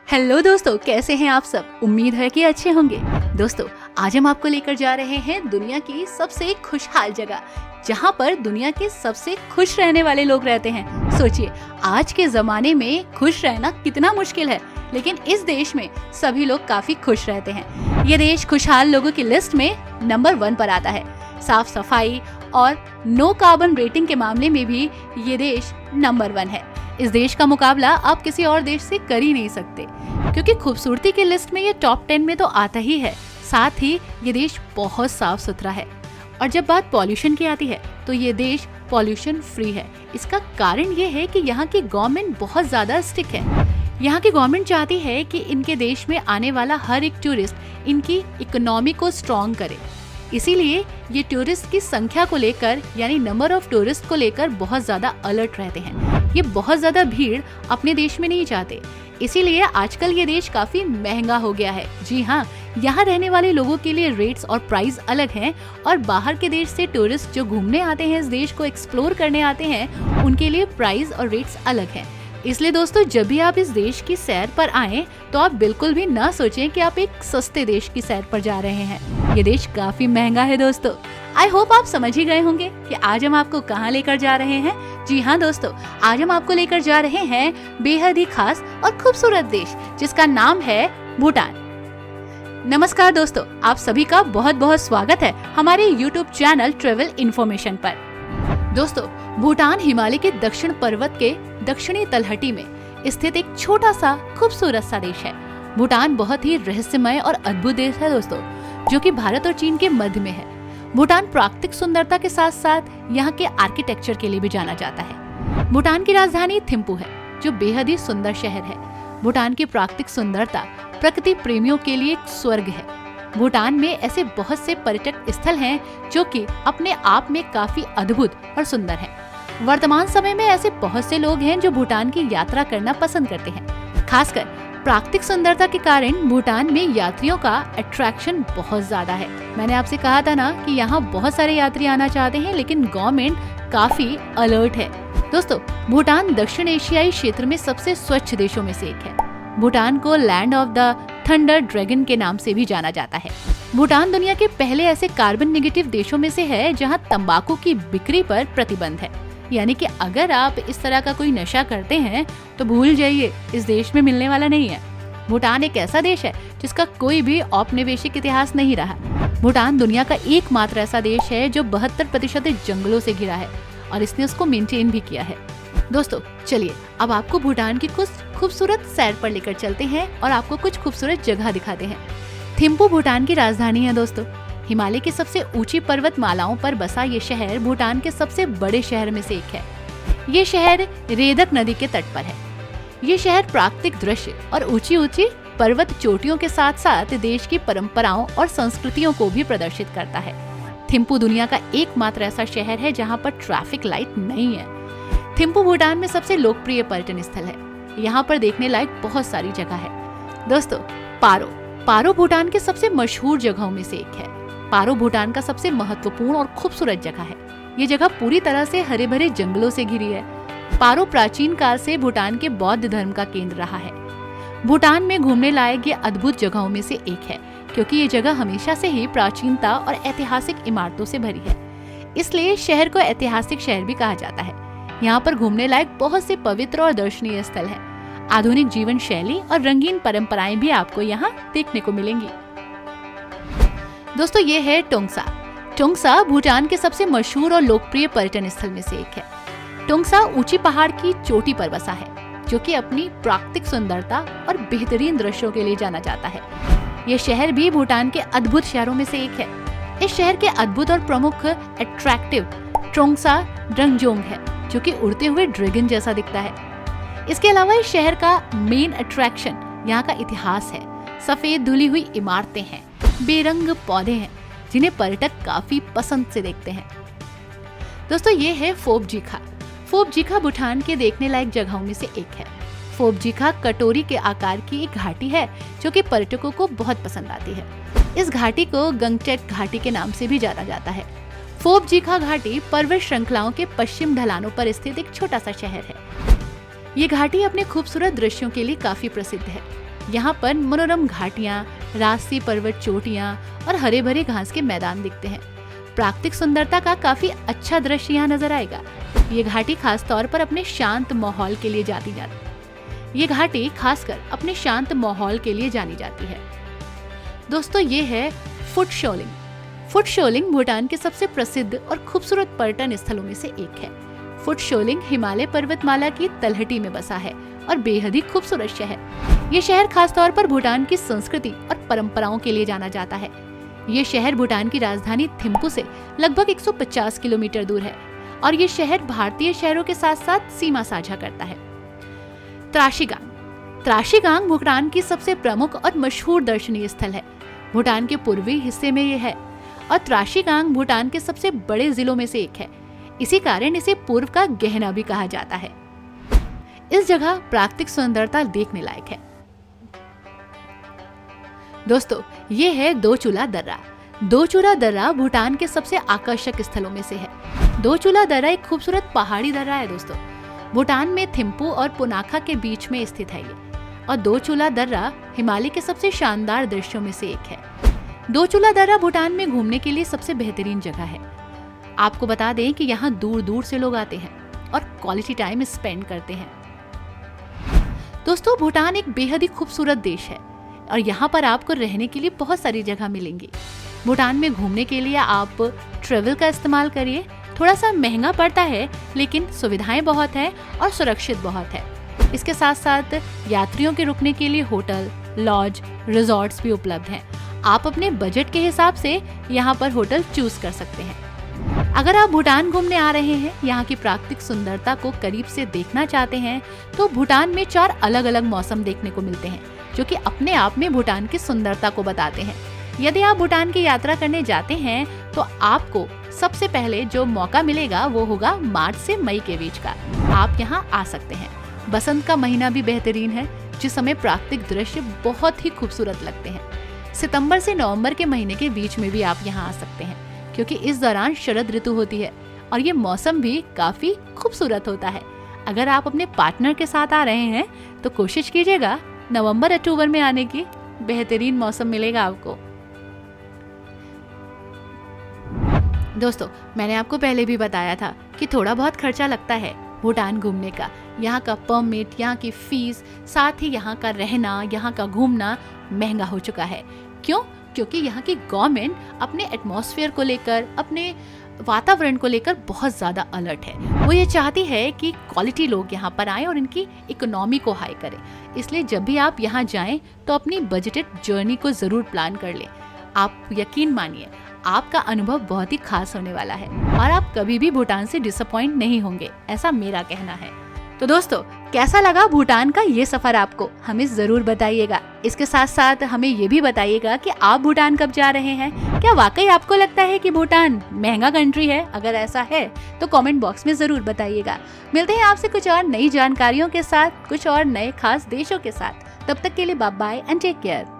Hello दोस्तों, कैसे हैं आप सब। उम्मीद है कि अच्छे होंगे। दोस्तों, आज हम आपको लेकर जा रहे हैं दुनिया की सबसे खुशहाल जगह, जहां पर दुनिया के सबसे खुश रहने वाले लोग रहते हैं। सोचिए, आज के जमाने में खुश रहना कितना मुश्किल है, लेकिन इस देश में सभी लोग काफी खुश रहते हैं। ये देश खुशहाल लोगों की लिस्ट में नंबर 1 पर आता है। साफ सफाई और नो कार्बन रेटिंग के मामले में भी ये देश नंबर 1 है। इस देश का मुकाबला आप किसी और देश से कर ही नहीं सकते, क्योंकि खूबसूरती की लिस्ट में ये टॉप 10 में तो आता ही है। साथ ही ये देश बहुत साफ सुथरा है। और जब बात पॉल्यूशन की आती है तो ये देश पॉल्यूशन फ्री है। इसका कारण ये है कि यहाँ की गवर्नमेंट बहुत ज्यादा स्ट्रिक्ट है। यहाँ की गवर्नमेंट चाहती है कि इनके देश में आने वाला हर एक टूरिस्ट इनकी इकोनॉमी को स्ट्रॉन्ग करे। इसीलिए ये टूरिस्ट की संख्या को लेकर, यानी नंबर ऑफ टूरिस्ट को लेकर बहुत ज्यादा अलर्ट रहते हैं। ये बहुत ज्यादा भीड़ अपने देश में नहीं चाहते, इसीलिए आजकल ये देश काफी महंगा हो गया है। जी हाँ, यहाँ रहने वाले लोगों के लिए रेट्स और प्राइस अलग हैं, और बाहर के देश से टूरिस्ट जो घूमने आते हैं, इस देश को एक्सप्लोर करने आते हैं, उनके लिए प्राइस और रेट्स अलग हैं। इसलिए दोस्तों, जब भी आप इस देश की सैर पर आएं, तो आप बिल्कुल भी ना सोचें कि आप एक सस्ते देश की सैर पर जा रहे हैं। ये देश काफी महंगा है दोस्तों। आई होप आप समझ ही गए होंगे कि आज हम आपको कहाँ लेकर जा रहे हैं। जी हाँ दोस्तों, आज हम आपको लेकर जा रहे हैं बेहद ही खास और खूबसूरत देश, जिसका नाम है भूटान। नमस्कार दोस्तों, आप सभी का बहुत बहुत स्वागत है हमारे YouTube चैनल ट्रेवल इन्फॉर्मेशन पर। दोस्तों, भूटान हिमालय के दक्षिण पर्वत के दक्षिणी तलहटी में स्थित एक छोटा सा खूबसूरत सा देश है। भूटान बहुत ही रहस्यमय और अद्भुत देश है दोस्तों, जो कि भारत और चीन के मध्य में है। भूटान प्राकृतिक सुंदरता के साथ साथ यहाँ के आर्किटेक्चर के लिए भी जाना जाता है। भूटान की राजधानी थिम्पू है, जो बेहद ही सुंदर शहर है। भूटान की प्राकृतिक सुंदरता प्रकृति प्रेमियों के लिए एक स्वर्ग है। भूटान में ऐसे बहुत से पर्यटक स्थल हैं जो कि अपने आप में काफी अद्भुत और सुंदर हैं। वर्तमान समय में ऐसे बहुत से लोग हैं जो भूटान की यात्रा करना पसंद करते हैं। खासकर प्राकृतिक सुंदरता के कारण भूटान में यात्रियों का अट्रैक्शन बहुत ज्यादा है। मैंने आपसे कहा था ना कि यहाँ बहुत सारे यात्री आना चाहते हैं, लेकिन गवर्नमेंट काफी अलर्ट है। दोस्तों, भूटान दक्षिण एशियाई क्षेत्र में सबसे स्वच्छ देशों में से एक है। भूटान को land of the thunder dragon के नाम से भी जाना जाता है। भूटान दुनिया के पहले ऐसे कार्बन नेगेटिव देशों में से है जहां तंबाकू की बिक्री पर प्रतिबंध है। यानी कि अगर आप इस तरह का कोई नशा करते हैं तो भूल जाइए, इस देश में मिलने वाला नहीं है। भूटान एक ऐसा देश है जिसका कोई भी औपनिवेशिक इतिहास नहीं रहा। भूटान दुनिया का एकमात्र ऐसा देश है जो 72% जंगलों से घिरा है, और इसने उसको मेंटेन भी किया है। दोस्तों, चलिए अब आपको भूटान की कुछ खूबसूरत सैर पर लेकर चलते हैं और आपको कुछ खूबसूरत जगह दिखाते हैं। थिम्पू भूटान की राजधानी है दोस्तों। हिमालय की सबसे ऊंची पर्वतमालाओं पर बसा ये शहर भूटान के सबसे बड़े शहर में से एक है। ये शहर रेदक नदी के तट पर है। ये शहर प्राकृतिक दृश्य और ऊंची ऊंची पर्वत चोटियों के साथ साथ देश की परंपराओं और संस्कृतियों को भी प्रदर्शित करता है। थिम्पू दुनिया का एकमात्र ऐसा शहर है जहाँ पर ट्रैफिक लाइट नहीं है। थिम्पू भूटान में सबसे लोकप्रिय पर्यटन स्थल है। यहाँ पर देखने लायक बहुत सारी जगह है। दोस्तों, पारो भूटान के सबसे मशहूर जगहों में से एक है। पारो भूटान का सबसे महत्वपूर्ण और खूबसूरत जगह है। ये जगह पूरी तरह से हरे भरे जंगलों से घिरी है। पारो प्राचीन काल से भूटान के बौद्ध धर्म का केंद्र रहा है। भूटान में घूमने लायक ये अद्भुत जगहों में से एक है, क्योंकि ये जगह हमेशा से ही प्राचीनता और ऐतिहासिक इमारतों से भरी है। इसलिए शहर को ऐतिहासिक शहर भी कहा जाता है। यहाँ पर घूमने लायक बहुत से पवित्र और दर्शनीय स्थल हैं। आधुनिक जीवन शैली और रंगीन परंपराएं भी आपको यहाँ देखने को मिलेंगी। दोस्तों, ये है टोंगसा। टोंगसा भूटान के सबसे मशहूर और लोकप्रिय पर्यटन स्थल में से एक है। टोंगसा ऊंची पहाड़ की चोटी पर बसा है, जो कि अपनी प्राकृतिक सुंदरता और बेहतरीन दृश्यों के लिए जाना जाता है। ये शहर भी भूटान के अद्भुत शहरों में से एक है। इस शहर के अद्भुत और प्रमुख अट्रैक्टिव टोंगसा ड्रंगजोंग है, जो कि उड़ते हुए ड्रैगन जैसा दिखता है। इसके अलावा इस शहर का मेन अट्रैक्शन यहाँ का इतिहास है। सफेद धुली हुई इमारतें हैं, बेरंग पौधे हैं, जिन्हें पर्यटक काफी पसंद से देखते हैं। दोस्तों, ये है फोबजीखा। फोबजीखा भूटान के देखने लायक जगहों में से एक है। फोबजीखा कटोरी के आकार की एक घाटी है, जो कि पर्यटकों को बहुत पसंद आती है। इस घाटी को गंगचेक घाटी के नाम से भी जाना जाता है। फोबजीखा घाटी पर्वत श्रृंखलाओं के पश्चिम ढलानों पर स्थित एक छोटा सा शहर है। ये घाटी अपने खूबसूरत दृश्यों के लिए काफी प्रसिद्ध है। यहाँ पर मनोरम घाटियाँ, रास्ती पर्वत चोटियाँ और हरे भरे घास के मैदान दिखते हैं। प्राकृतिक सुंदरता का काफी अच्छा दृश्य यहाँ नजर आएगा। ये घाटी खास तौर पर अपने शांत माहौल के लिए जानी जाती है। दोस्तों, ये है फुट शोलिंग। फुट शोलिंग भूटान के सबसे प्रसिद्ध और खूबसूरत पर्यटन स्थलों में से एक है। फुट शोलिंग हिमालय पर्वतमाला की तलहटी में बसा है और बेहद ही खूबसूरत शहर। ये शहर खास तौर पर भूटान की संस्कृति और परंपराओं के लिए जाना जाता है। ये शहर भूटान की राजधानी थिम्पू से लगभग 150 किलोमीटर दूर है और ये शहर भारतीय शहरों के साथ साथ सीमा साझा करता है। त्राशिगांग भूटान की सबसे प्रमुख और मशहूर दर्शनीय स्थल है। भूटान के पूर्वी हिस्से में ये है और त्राशिगांग भूटान के सबसे बड़े जिलों में से एक है। इसी कारण इसे पूर्व का गहना भी कहा जाता है। इस जगह प्राकृतिक सुंदरता देखने लायक है। दोस्तों, ये है दोचुला दर्रा। दोचुला दर्रा भूटान के सबसे आकर्षक स्थलों में से है। दोचुला दर्रा एक खूबसूरत पहाड़ी दर्रा है। दोस्तों, भूटान में थिम्पू और पुनाखा के बीच में स्थित है ये, और दोचुला दर्रा हिमालय के सबसे शानदार दृश्यों में से एक है। दोचुला दर्रा भूटान में घूमने के लिए सबसे बेहतरीन जगह है। आपको बता दें कि यहाँ दूर दूर से लोग आते हैं और क्वालिटी टाइम स्पेंड करते हैं। दोस्तों, भूटान एक बेहद ही खूबसूरत देश है और यहाँ पर आपको रहने के लिए बहुत सारी जगह मिलेंगी। भूटान में घूमने के लिए आप ट्रेवल का इस्तेमाल करिए। थोड़ा सा महंगा पड़ता है, लेकिन सुविधाएं बहुत है और सुरक्षित बहुत है। इसके साथ साथ यात्रियों के रुकने के लिए होटल, लॉज, रिजॉर्ट्स भी उपलब्ध हैं। आप अपने बजट के हिसाब से यहाँ पर होटल चूज कर सकते हैं। अगर आप भूटान घूमने आ रहे हैं, यहाँ की प्राकृतिक सुंदरता को करीब से देखना चाहते हैं, तो भूटान में 4 अलग अलग मौसम देखने को मिलते हैं, जो कि अपने आप में भूटान की सुंदरता को बताते हैं। यदि आप भूटान की यात्रा करने जाते हैं, तो आपको सबसे पहले जो मौका मिलेगा वो होगा मार्च से मई के बीच का। आप यहाँ आ सकते हैं। बसंत का महीना भी बेहतरीन है, जिस समय प्राकृतिक दृश्य बहुत ही खूबसूरत लगते हैं। सितंबर से नवंबर के महीने के बीच में भी आप यहाँ आ सकते हैं, क्योंकि इस दौरान शरद ऋतु होती है और ये मौसम भी काफी खूबसूरत होता है। अगर आप अपने पार्टनर के साथ आ रहे हैं, तो कोशिश कीजिएगा नवंबर अक्टूबर में आने की। बेहतरीन मौसम मिलेगा आपको। दोस्तों, मैंने आपको पहले भी बताया था कि थोड़ा बहुत खर्चा लगता है भूटान घूमने का। यहाँ का परमिट, यहाँ की फीस, साथ ही यहाँ का रहना, यहाँ का घूमना महंगा हो चुका है। क्यों? क्योंकि यहाँ की गवर्नमेंट अपने एटमॉस्फेयर को लेकर, अपने वातावरण को लेकर बहुत ज्यादा अलर्ट है। वो ये चाहती है कि क्वालिटी लोग यहाँ पर आएं और इनकी इकोनॉमी को हाई करें। इसलिए जब भी आप यहाँ जाएं, तो अपनी बजटेड जर्नी को जरूर प्लान कर लें। आप यकीन मानिए, आपका अनुभव बहुत ही खास होने वाला है और आप कभी भी भूटान से डिसअपॉइंट नहीं होंगे, ऐसा मेरा कहना है। तो दोस्तों, कैसा लगा भूटान का ये सफर आपको? हमें जरूर बताइएगा। इसके साथ साथ हमें ये भी बताइएगा कि आप भूटान कब जा रहे हैं। क्या वाकई आपको लगता है कि भूटान महंगा कंट्री है? अगर ऐसा है तो कमेंट बॉक्स में जरूर बताइएगा। मिलते हैं आपसे कुछ और नई जानकारियों के साथ, कुछ और नए खास देशों के साथ। तब तक के लिए bye bye and take care.